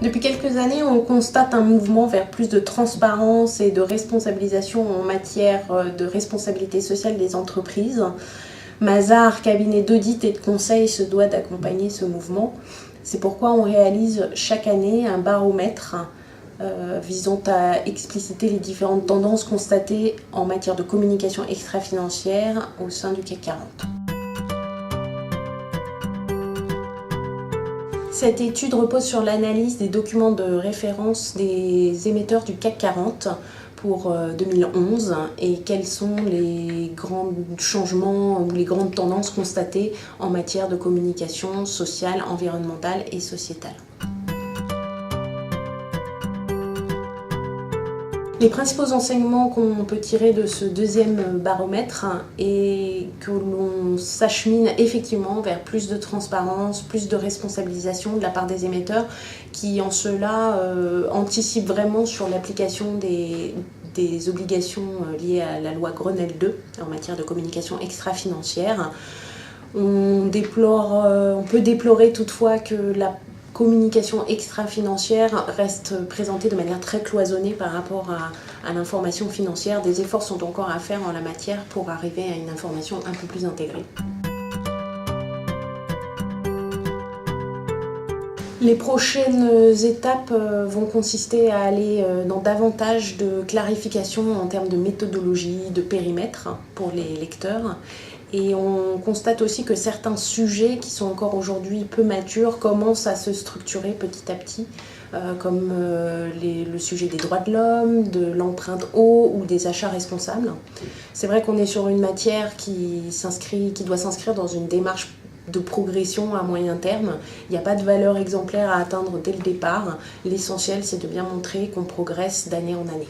Depuis quelques années, on constate un mouvement vers plus de transparence et de responsabilisation en matière de responsabilité sociale des entreprises. Mazars, cabinet d'audit et de conseil, se doit d'accompagner ce mouvement. C'est pourquoi on réalise chaque année un baromètre visant à expliciter les différentes tendances constatées en matière de communication extra-financière au sein du CAC 40. Cette étude repose sur l'analyse des documents de référence des émetteurs du CAC 40 pour 2011 et quels sont les grands changements ou les grandes tendances constatées en matière de communication sociale, environnementale et sociétale. Les principaux enseignements qu'on peut tirer de ce deuxième baromètre est que l'on s'achemine effectivement vers plus de transparence, plus de responsabilisation de la part des émetteurs qui en cela anticipent vraiment sur l'application des obligations liées à la loi Grenelle 2 en matière de communication extra-financière. On peut déplorer toutefois que la communication extra-financière reste présentée de manière très cloisonnée par rapport à l'information financière. Des efforts sont encore à faire en la matière pour arriver à une information un peu plus intégrée. Les prochaines étapes vont consister à aller dans davantage de clarification en termes de méthodologie, de périmètre pour les lecteurs. Et on constate aussi que certains sujets qui sont encore aujourd'hui peu matures commencent à se structurer petit à petit, comme le sujet des droits de l'homme, de l'empreinte eau ou des achats responsables. C'est vrai qu'on est sur une matière qui doit s'inscrire dans une démarche de progression à moyen terme. Il n'y a pas de valeur exemplaire à atteindre dès le départ. L'essentiel, c'est de bien montrer qu'on progresse d'année en année.